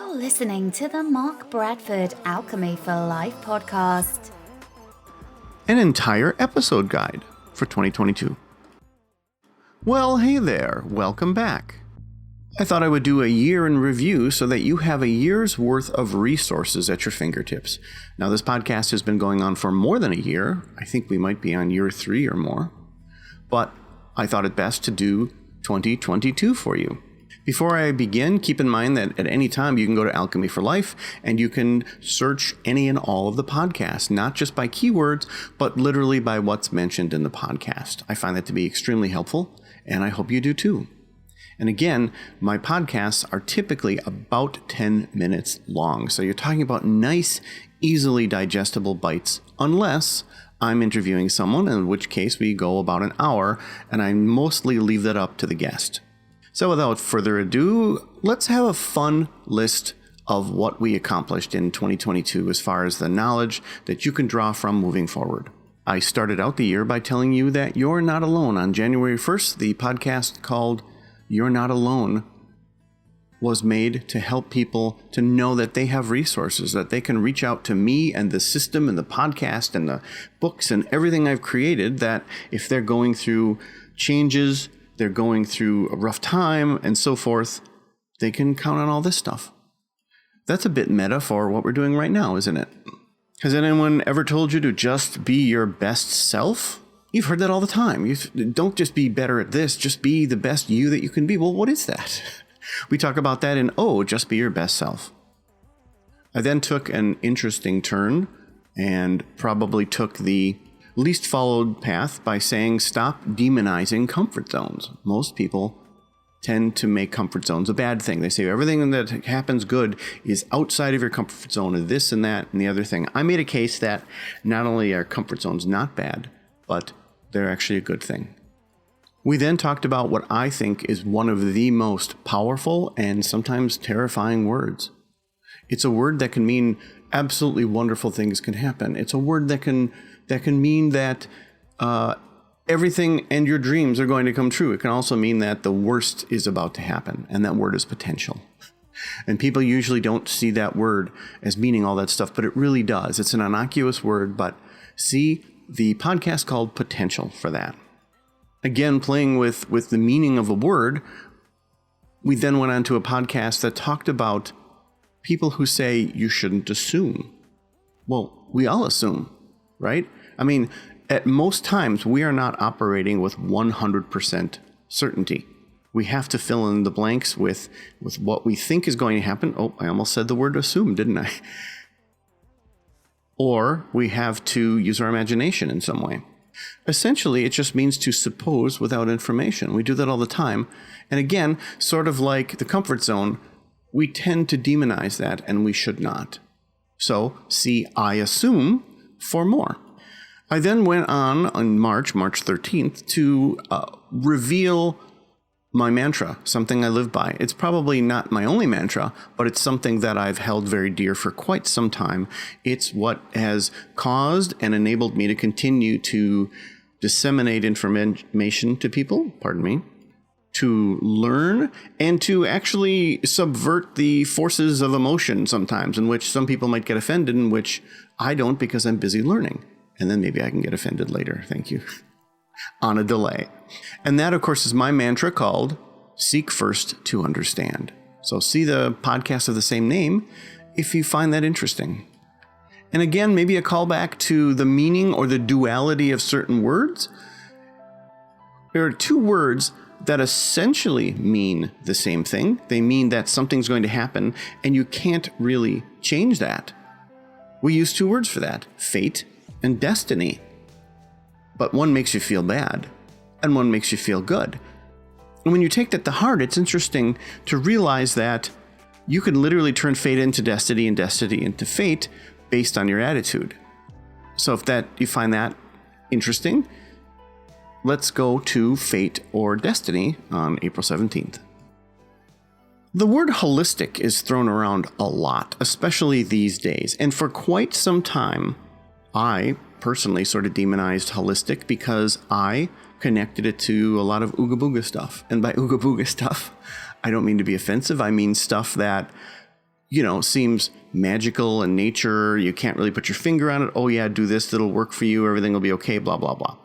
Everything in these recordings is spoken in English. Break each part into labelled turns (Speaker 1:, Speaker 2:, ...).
Speaker 1: You're listening to the Mark Bradford Alchemy for Life podcast.
Speaker 2: An entire episode guide for 2022. Well, hey there, welcome back. I thought I would do a year in review so that you have a year's worth of resources at your fingertips. Now, this podcast has been going on for more than a year. I think we might be on year 3 or more. But I thought it best to do 2022 for you. Before I begin, keep in mind that at any time you can go to Alchemy for Life and you can search any and all of the podcasts, not just by keywords, but literally by what's mentioned in the podcast. I find that to be extremely helpful, and I hope you do too. And again, my podcasts are typically about 10 minutes long. So you're talking about nice, easily digestible bites, unless I'm interviewing someone, in which case we go about an hour, and I mostly leave that up to the guest. So without further ado, let's have a fun list of what we accomplished in 2022 as far as the knowledge that you can draw from moving forward. I started out the year by telling you that you're not alone. On January 1st, the podcast called You're Not Alone was made to help people to know that they have resources, that they can reach out to me and the system and the podcast and the books and everything I've created, that if they're going through changes, they're going through a rough time and so forth, they can count on all this stuff. That's a bit meta for what we're doing right now, isn't it? Has anyone ever told you to just be your best self? You've heard that all the time. You don't just be better at this, just be the best you that you can be. Well, what is that? We talk about that in, just be your best self. I then took an interesting turn and probably took the least followed path by saying stop demonizing comfort zones. Most people tend to make comfort zones a bad thing. They say everything that happens good is outside of your comfort zone, and this and that and the other thing. I made a case that not only are comfort zones not bad, but they're actually a good thing. We then talked about what I think is one of the most powerful and sometimes terrifying words. It's a word that can mean absolutely wonderful things can happen. It's a word that can mean that everything and your dreams are going to come true. It can also mean that the worst is about to happen, and that word is potential. And people usually don't see that word as meaning all that stuff, but it really does. It's an innocuous word, but see the podcast called Potential for that. Again, playing with the meaning of a word, we then went on to a podcast that talked about people who say you shouldn't assume. Well, we all assume, right? I mean, at most times, we are not operating with 100% certainty. We have to fill in the blanks with what we think is going to happen. Oh, I almost said the word assume, didn't I? Or we have to use our imagination in some way. Essentially, it just means to suppose without information. We do that all the time. And again, sort of like the comfort zone, we tend to demonize that, and we should not. So, see, I assume for more. I then went on March 13th, to reveal my mantra, something I live by. It's probably not my only mantra, but it's something that I've held very dear for quite some time. It's what has caused and enabled me to continue to disseminate information to people, to learn, and to actually subvert the forces of emotion sometimes, in which some people might get offended, in which I don't because I'm busy learning. And then maybe I can get offended later. Thank you. On a delay. And that, of course, is my mantra called Seek First to Understand. So see the podcast of the same name if you find that interesting. And again, maybe a callback to the meaning or the duality of certain words. There are two words that essentially mean the same thing. They mean that something's going to happen, and you can't really change that. We use two words for that, fate and destiny. But one makes you feel bad, and one makes you feel good. And when you take that to heart, it's interesting to realize that you can literally turn fate into destiny and destiny into fate based on your attitude. So if you find that interesting, let's go to fate or destiny on April 17th. The word holistic is thrown around a lot, especially these days. And for quite some time, I personally sort of demonized holistic because I connected it to a lot of ooga booga stuff. And by ooga booga stuff, I don't mean to be offensive. I mean stuff that seems magical in nature. You can't really put your finger on it. Oh yeah, do this, it'll work for you. Everything will be okay, blah, blah, blah.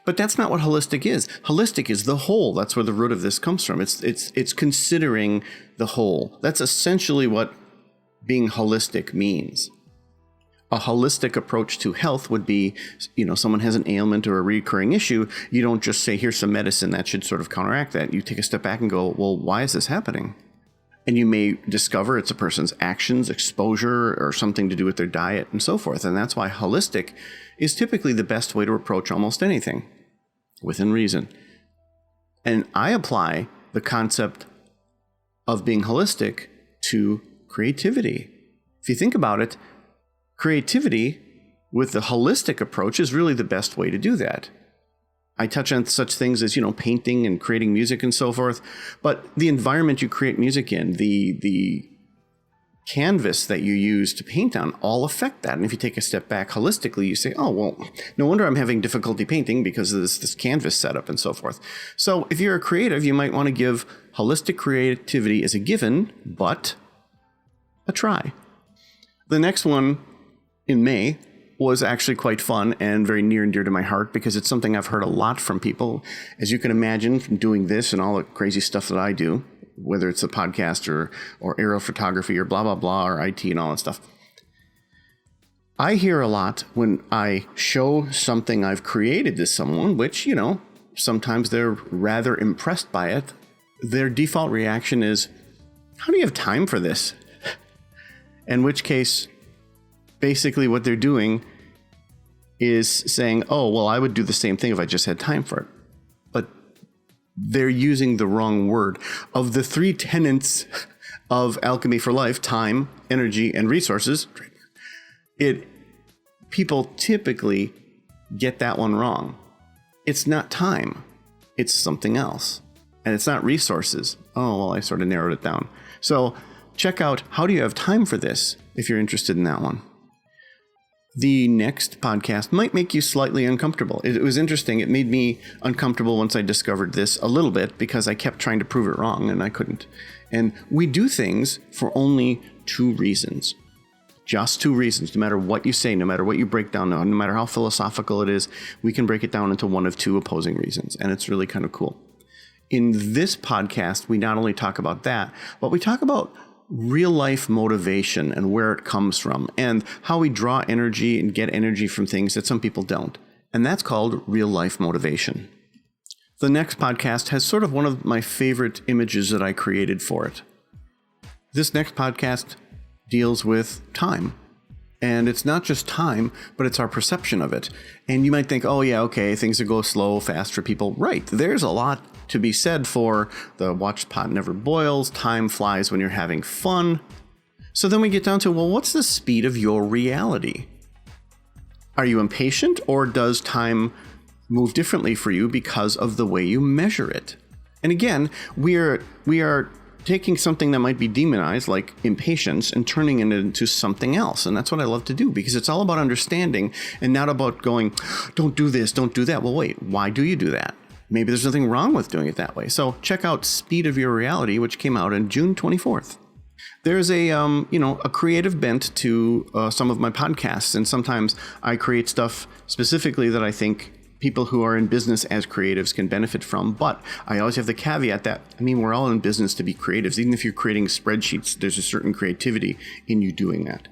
Speaker 2: But that's not what holistic is. Holistic is the whole. That's where the root of this comes from. It's considering the whole. That's essentially what being holistic means. A holistic approach to health would be, someone has an ailment or a recurring issue. You don't just say, here's some medicine that should sort of counteract that. You take a step back and go, well, why is this happening? And you may discover it's a person's actions, exposure, or something to do with their diet and so forth. And that's why holistic is typically the best way to approach almost anything within reason. And I apply the concept of being holistic to creativity. If you think about it, creativity with the holistic approach is really the best way to do that. I touch on such things as, painting and creating music and so forth, but the environment you create music in, the canvas that you use to paint on all affect that. And if you take a step back holistically, you say, oh, well, no wonder I'm having difficulty painting because of this canvas setup and so forth. So if you're a creative, you might want to give holistic creativity as a given, but a try. The next one in May was actually quite fun and very near and dear to my heart because it's something I've heard a lot from people. As you can imagine, from doing this and all the crazy stuff that I do, whether it's a podcast or aerial photography or blah, blah, blah, or IT and all that stuff. I hear a lot when I show something I've created to someone, which, sometimes they're rather impressed by it. Their default reaction is, how do you have time for this? In which case, basically what they're doing is saying, oh, well, I would do the same thing if I just had time for it. But they're using the wrong word. Of the three tenets of Alchemy for Life, time, energy, and resources, people typically get that one wrong. It's not time. It's something else. And it's not resources. Oh, well, I sort of narrowed it down. So check out How Do You Have Time for This if you're interested in that one. The next podcast might make you slightly uncomfortable. It was interesting. It made me uncomfortable once I discovered this a little bit because I kept trying to prove it wrong and I couldn't. And we do things for only two reasons. Just two reasons. No matter what you say, no matter what you break down, no matter how philosophical it is, we can break it down into one of two opposing reasons. And it's really kind of cool. In this podcast, we not only talk about that, but we talk about real life motivation and where it comes from and how we draw energy and get energy from things that some people don't. And that's called real life motivation. The next podcast has sort of one of my favorite images that I created for it. This next podcast deals with time. And it's not just time, but it's our perception of it. And you might think, oh yeah, okay, things that go slow, fast for people. Right, there's a lot to be said for the watch pot never boils, time flies when you're having fun. So then we get down to, well, what's the speed of your reality? Are you impatient, or does time move differently for you because of the way you measure it? And again, we are taking something that might be demonized, like impatience, and turning it into something else. And that's what I love to do, because it's all about understanding and not about going, don't do this, don't do that. Well, wait, why do you do that? Maybe there's nothing wrong with doing it that way. So check out Speed of Your Reality, which came out on June 24th. There's a creative bent to some of my podcasts, and sometimes I create stuff specifically that I think people who are in business as creatives can benefit from. But I always have the caveat that, we're all in business to be creatives. Even if you're creating spreadsheets, there's a certain creativity in you doing that.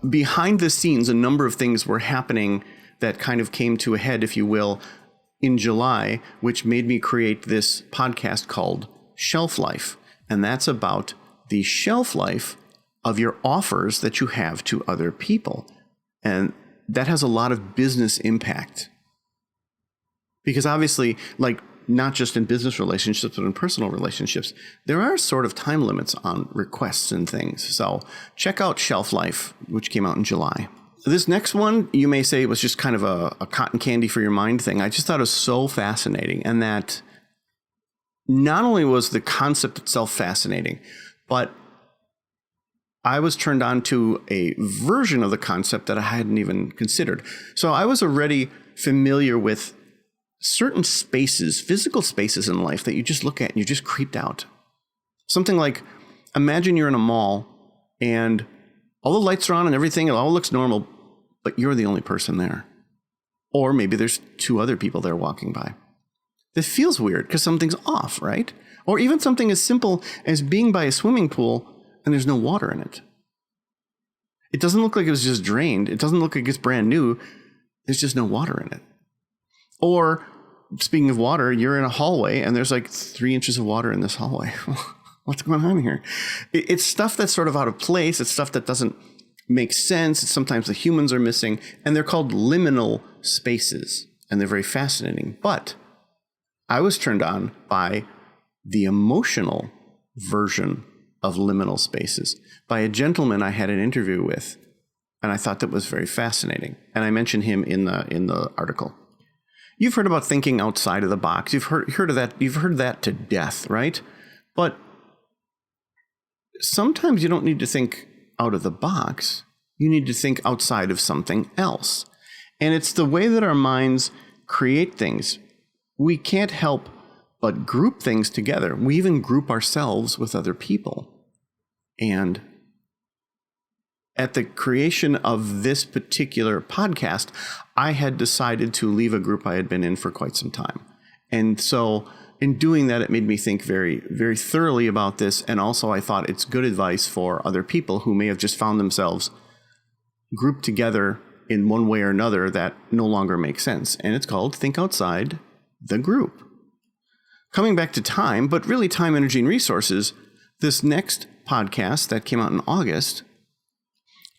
Speaker 2: Behind the scenes, a number of things were happening that kind of came to a head, if you will, in July, which made me create this podcast called Shelf Life. And that's about the shelf life of your offers that you have to other people. And that has a lot of business impact. Because obviously, like not just in business relationships, but in personal relationships, there are sort of time limits on requests and things. So check out Shelf Life, which came out in July. This next one, you may say, was just kind of a cotton candy for your mind thing. I just thought it was so fascinating. And that not only was the concept itself fascinating, but I was turned on to a version of the concept that I hadn't even considered. So I was already familiar with certain spaces, physical spaces in life that you just look at and you're just creeped out. Something like, imagine you're in a mall and all the lights are on and everything, it all looks normal, but you're the only person there. Or maybe there's 2 other people there walking by. This feels weird because something's off, right? Or even something as simple as being by a swimming pool and there's no water in it. It doesn't look like it was just drained. It doesn't look like it's brand new. There's just no water in it. Or, speaking of water, you're in a hallway and there's like 3 inches of water in this hallway. What's going on here? It's stuff that's sort of out of place. It's stuff that doesn't make sense. Sometimes the humans are missing, and they're called liminal spaces, and they're very fascinating. But I was turned on by the emotional version of liminal spaces by a gentleman I had an interview with, and I thought that was very fascinating. And I mentioned him in the article. You've heard about thinking outside of the box. You've heard of that. You've heard that to death, right? But sometimes you don't need to think out of the box. You need to think outside of something else. And it's the way that our minds create things. We can't help but group things together. We even group ourselves with other people. And at the creation of this particular podcast, I had decided to leave a group I had been in for quite some time. And so in doing that, it made me think very, very thoroughly about this. And also I thought it's good advice for other people who may have just found themselves grouped together in one way or another that no longer makes sense. And it's called Think Outside the Group. Coming back to time, but really time, energy, and resources, this next podcast that came out in August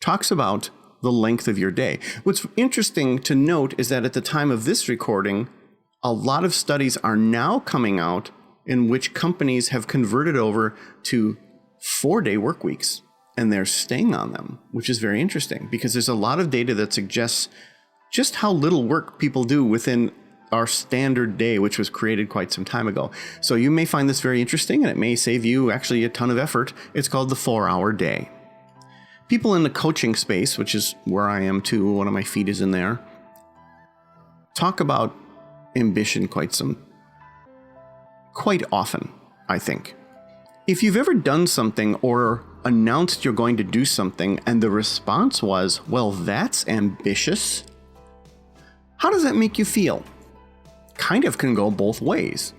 Speaker 2: talks about the length of your day. What's interesting to note is that at the time of this recording, a lot of studies are now coming out in which companies have converted over to 4-day work weeks, and they're staying on them, which is very interesting because there's a lot of data that suggests just how little work people do within our standard day, which was created quite some time ago. So you may find this very interesting, and it may save you actually a ton of effort. It's called the 4-hour day. People in the coaching space, which is where I am too, one of my feet is in there, talk about ambition quite often, I think. If you've ever done something or announced you're going to do something and the response was, well, that's ambitious, how does that make you feel? Kind of can go both ways.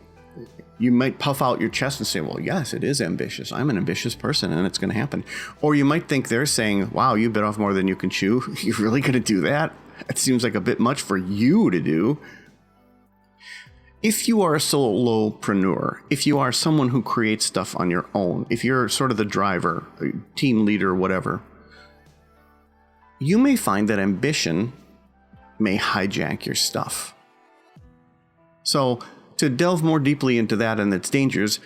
Speaker 2: You might puff out your chest and say, well, yes, it is ambitious. I'm an ambitious person and it's going to happen. Or you might think they're saying, wow, you bit off more than you can chew. You're really going to do that? It seems like a bit much for you to do. If you are a solopreneur, if you are someone who creates stuff on your own, if you're sort of the driver, team leader, whatever, you may find that ambition may hijack your stuff. So to delve more deeply into that and its dangers,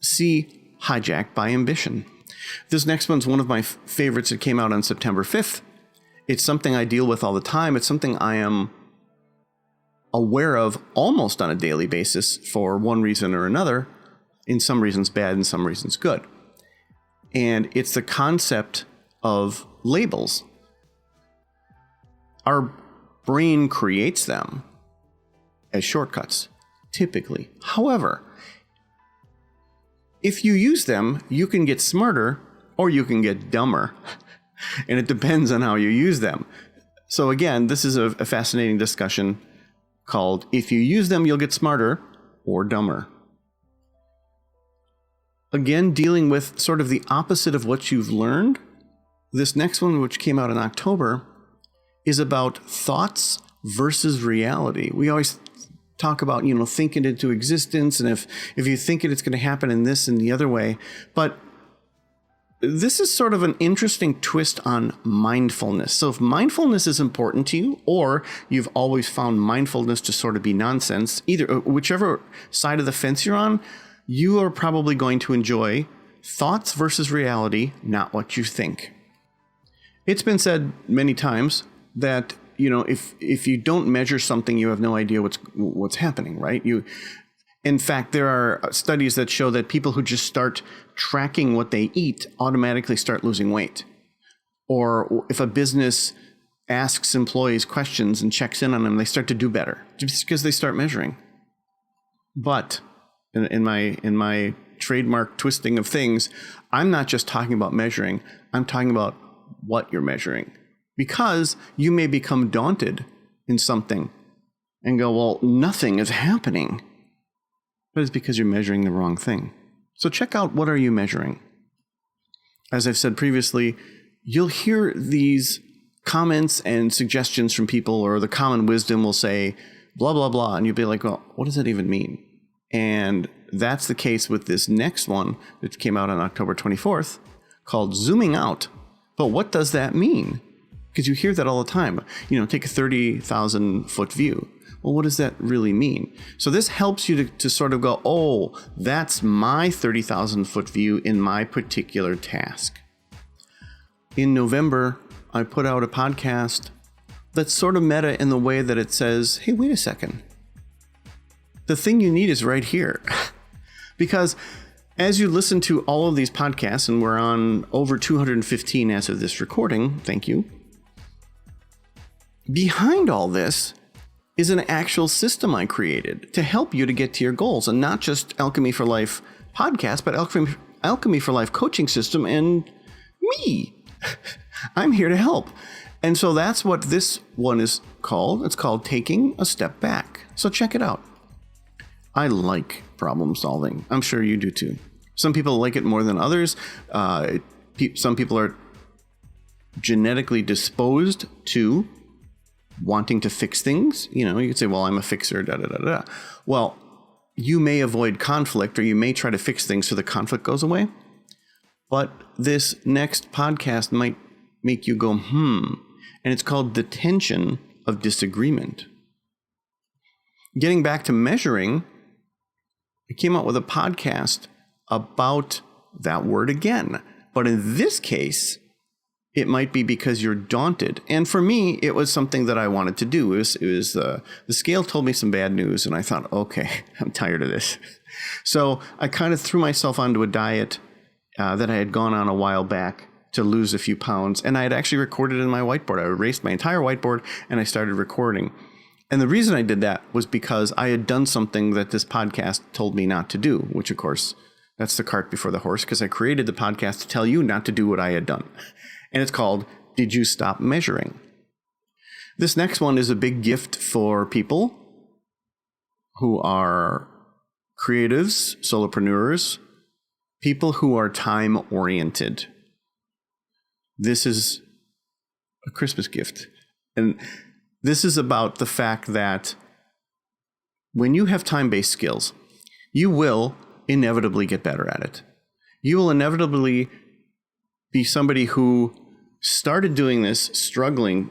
Speaker 2: see Hijacked by Ambition. This next one's one of my favorites. It came out on September 5th. It's something I deal with all the time. It's something I am aware of almost on a daily basis for one reason or another, in some reasons bad, in some reasons good. And it's the concept of labels. Our brain creates them as shortcuts, typically. However, if you use them, you can get smarter or you can get dumber. And it depends on how you use them. So again, this is a fascinating discussion called If You Use Them, You'll Get Smarter or Dumber. Again, dealing with sort of the opposite of what you've learned. This next one, which came out in October, is about thoughts versus reality. We always talk about, think it into existence, and if you think it, it's going to happen in this and the other way. But this is sort of an interesting twist on mindfulness. So if mindfulness is important to you, or you've always found mindfulness to sort of be nonsense, whichever side of the fence you're on, you are probably going to enjoy thoughts versus reality, not what you think. It's been said many times that, if you don't measure something, you have no idea what's happening, right? In fact, there are studies that show that people who just start tracking what they eat automatically start losing weight. Or if a business asks employees questions and checks in on them, they start to do better just because they start measuring. But in my trademark twisting of things, I'm not just talking about measuring. I'm talking about what you're measuring. Because you may become daunted in something and go, well, nothing is happening. But it's because you're measuring the wrong thing. So check out, what are you measuring? As I've said previously, you'll hear these comments and suggestions from people, or the common wisdom will say, blah, blah, blah. And you'll be like, well, what does that even mean? And that's the case with this next one that came out on October 24th called Zooming Out. But what does that mean? Because you hear that all the time. Take a 30,000 foot view. Well, what does that really mean? So this helps you to sort of go, oh, that's my 30,000 foot view in my particular task. In November, I put out a podcast that's sort of meta in the way that it says, hey, wait a second. The thing you need is right here. Because as you listen to all of these podcasts, and we're on over 215 as of this recording, thank you. Behind all this is an actual system I created to help you to get to your goals, and not just Alchemy for Life podcast, but Alchemy for Life coaching system and me. I'm here to help. And so that's what this one is called. It's called Taking a Step Back. So check it out. I like problem solving. I'm sure you do too. Some people like it more than others. Some people are genetically disposed to wanting to fix things. You could say, well, I'm a fixer, da da da da. Well, you may avoid conflict, or you may try to fix things so the conflict goes away. But this next podcast might make you go, and it's called The Tension of Disagreement. Getting back to measuring, I came out with a podcast about that word again. But in this case, it might be because you're daunted. And for me, it was something that I wanted to do. It was the scale told me some bad news, and I thought, okay, I'm tired of this. So I kind of threw myself onto a diet that I had gone on a while back to lose a few pounds. And I had actually recorded in my whiteboard. I erased my entire whiteboard and I started recording. And the reason I did that was because I had done something that this podcast told me not to do, which, of course, that's the cart before the horse, because I created the podcast to tell you not to do what I had done. And it's called, Did You Stop Measuring? This next one is a big gift for people who are creatives, solopreneurs, people who are time-oriented. This is a Christmas gift. And this is about the fact that when you have time-based skills, you will inevitably get better at it. You will inevitably be somebody who started doing this struggling,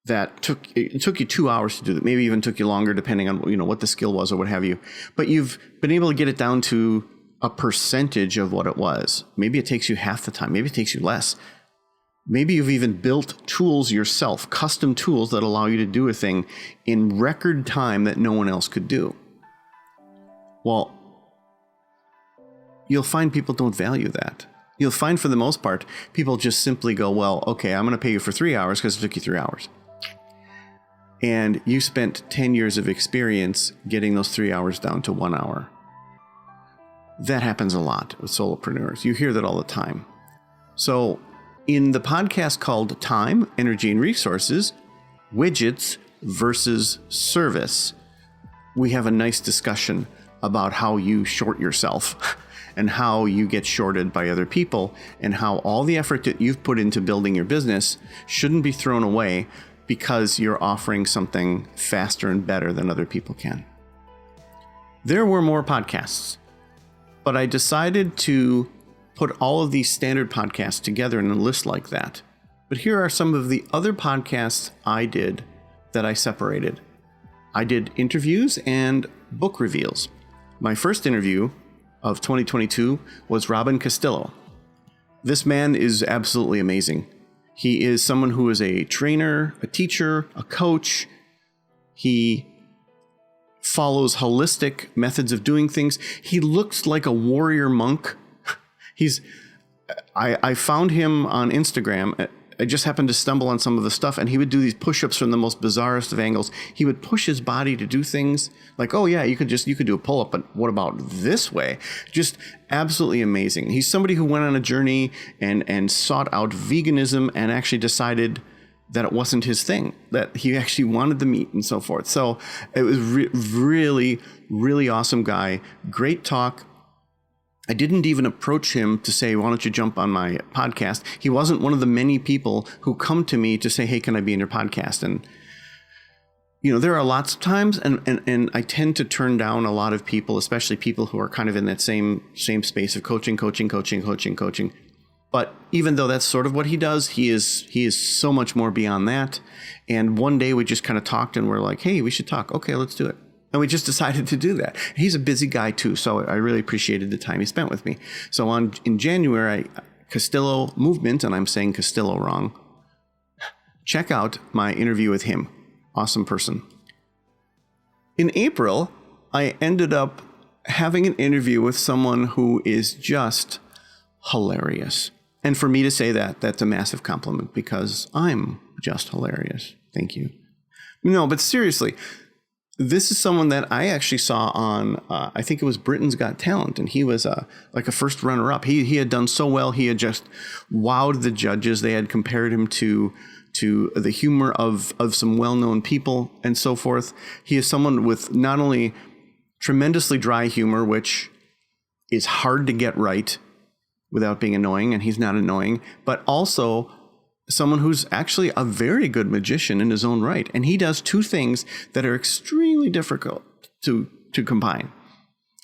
Speaker 2: that it took you 2 hours to do it, maybe even took you longer depending on what the skill was or what have you. But you've been able to get it down to a percentage of what it was. Maybe it takes you half the time, maybe it takes you less. Maybe you've even built tools yourself, custom tools that allow you to do a thing in record time that no one else could do. Well, you'll find people don't value that. You'll find for the most part, people just simply go, well, okay, I'm going to pay you for 3 hours because it took you 3 hours. And you spent 10 years of experience getting those 3 hours down to 1 hour. That happens a lot with solopreneurs. You hear that all the time. So in the podcast called Time, Energy, and Resources, Widgets versus Service, we have a nice discussion about how you short yourself and how you get shorted by other people, and how all the effort that you've put into building your business shouldn't be thrown away because you're offering something faster and better than other people can. There were more podcasts, but I decided to put all of these standard podcasts together in a list like that. But here are some of the other podcasts I did that I separated. I did interviews and book reveals. My first interview of 2022 was Robin Castillo. This man is absolutely amazing. He is someone who is a trainer, a teacher, a coach. He follows holistic methods of doing things. He looks like a warrior monk. I found him on Instagram I just happened to stumble on some of the stuff, and he would do these push-ups from the most bizarrest of angles. He would push his body to do things like, oh yeah, you could do a pull-up, but what about this way? Just absolutely amazing. He's somebody who went on a journey and sought out veganism and actually decided that it wasn't his thing, that he actually wanted the meat and so forth. So it was really, really awesome guy. Great talk. I didn't even approach him to say, why don't you jump on my podcast? He wasn't one of the many people who come to me to say, hey, can I be in your podcast? And, there are lots of times, and I tend to turn down a lot of people, especially people who are kind of in that same space of coaching. But even though that's sort of what he does, he is so much more beyond that. And one day we just kind of talked and we're like, hey, we should talk. Okay, let's do it. And we just decided to do that. He's a busy guy too, so I really appreciated the time he spent with me. So in January, Castillo Movement, and I'm saying Castillo wrong, check out my interview with him. Awesome person. In April, I ended up having an interview with someone who is just hilarious. And for me to say that, that's a massive compliment because I'm just hilarious. Thank you. No, but seriously, this is someone that I actually saw on, I think it was Britain's Got Talent, and he was like a first runner-up. He had done so well. He had just wowed the judges. They had compared him to the humor of some well-known people and so forth. He is someone with not only tremendously dry humor, which is hard to get right without being annoying, and he's not annoying, but also someone who's actually a very good magician in his own right. And he does two things that are extremely difficult to combine.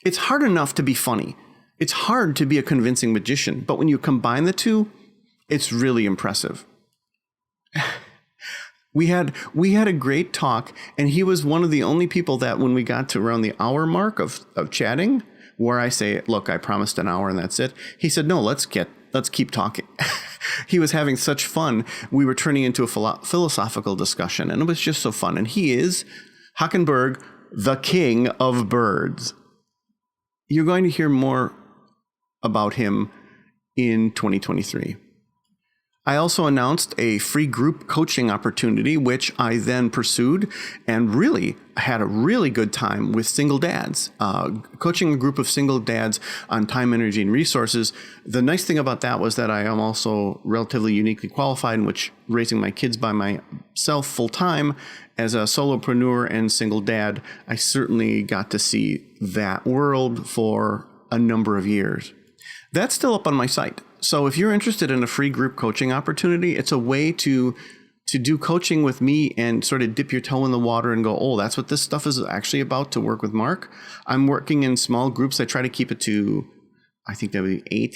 Speaker 2: It's hard enough to be funny. It's hard to be a convincing magician, but when you combine the two, it's really impressive. We had a great talk, and he was one of the only people that when we got to around the hour mark of chatting, where I say, look, I promised an hour and that's it. He said, no, let's keep talking. He was having such fun. We were turning into a philosophical discussion, and it was just so fun. And he is Hockenberg, the king of birds. You're going to hear more about him in 2023. I also announced a free group coaching opportunity, which I then pursued and really had a really good time with single dads, coaching a group of single dads on time, energy, and resources. The nice thing about that was that I am also relatively uniquely qualified, in which raising my kids by myself full time as a solopreneur and single dad, I certainly got to see that world for a number of years. That's still up on my site. So if you're interested in a free group coaching opportunity, it's a way to do coaching with me and sort of dip your toe in the water and go, oh, that's what this stuff is actually about, to work with Mark. I'm working in small groups. I try to keep it to, I think that would be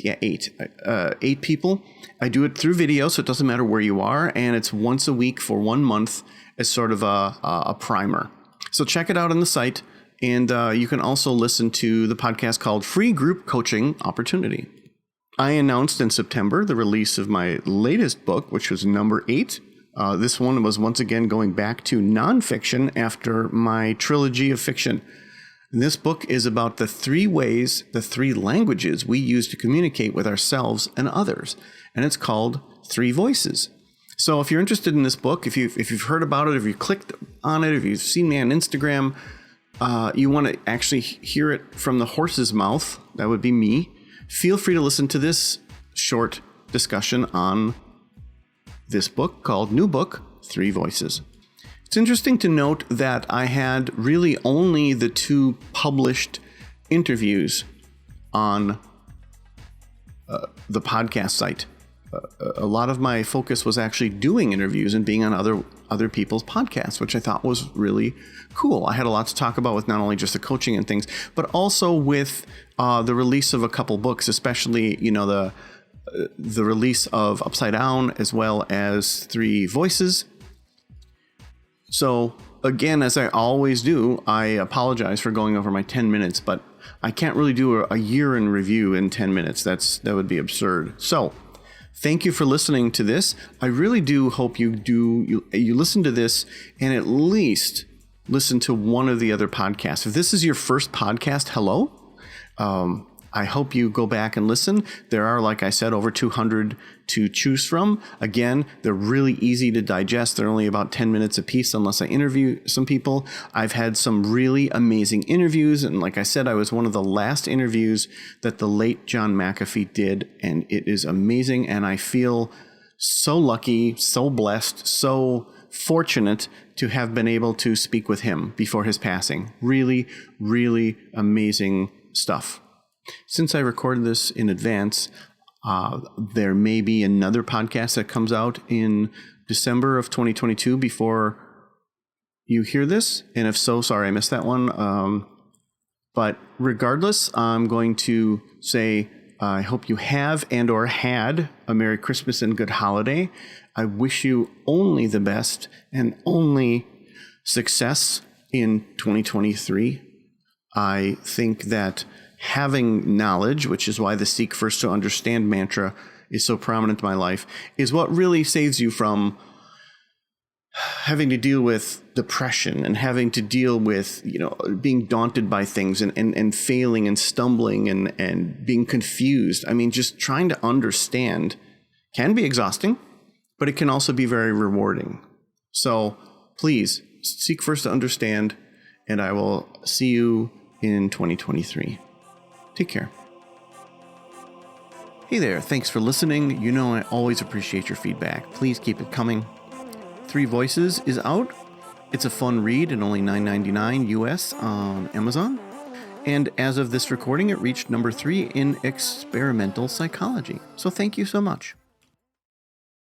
Speaker 2: eight people. I do it through video, so it doesn't matter where you are. And it's once a week for 1 month as sort of a primer. So check it out on the site. And you can also listen to the podcast called Free Group Coaching Opportunity. I announced in September the release of my latest book, which was number 8. This one was once again going back to nonfiction after my trilogy of fiction. And this book is about the 3 ways, the 3 languages we use to communicate with ourselves and others. And it's called 3 Voices. So if you're interested in this book, if you've heard about it, if you clicked on it, if you've seen me on Instagram, you want to actually hear it from the horse's mouth, that would be me, feel free to listen to this short discussion on this book called New Book, 3 Voices. It's interesting to note that I had really only the 2 published interviews on the podcast site. A lot of my focus was actually doing interviews and being on other people's podcasts, which I thought was really cool. I had a lot to talk about with not only just the coaching and things, but also with the release of a couple books, especially, the release of Upside Down as well as 3 Voices. So again, as I always do, I apologize for going over my 10 minutes, but I can't really do a year in review in 10 minutes. That would be absurd. So thank you for listening to this. I really do hope you listen to this and at least listen to one of the other podcasts. If this is your first podcast, hello. I hope you go back and listen. There are, like I said, over 200 to choose from. Again, they're really easy to digest. They're only about 10 minutes a piece unless I interview some people. I've had some really amazing interviews. And like I said, I was one of the last interviews that the late John McAfee did. And it is amazing. And I feel so lucky, so blessed, so fortunate to have been able to speak with him before his passing. Really, really amazing stuff. Since I recorded this in advance, there may be another podcast that comes out in December of 2022 before you hear this. And if so, sorry, I missed that one. But regardless, I'm going to say I hope you have and or had a Merry Christmas and good holiday. I wish you only the best and only success in 2023. I think that having knowledge, which is why the seek first to understand mantra is so prominent in my life, is what really saves you from having to deal with depression and having to deal with, being daunted by things and failing and stumbling and being confused. I mean, just trying to understand can be exhausting, but it can also be very rewarding. So please seek first to understand, and I will see you in 2023. Take care. Hey there, thanks for listening. I always appreciate your feedback. Please keep it coming. 3 Voices is out. It's a fun read and only $9.99 US on Amazon. And as of this recording, it reached number 3 in experimental psychology. So thank you so much.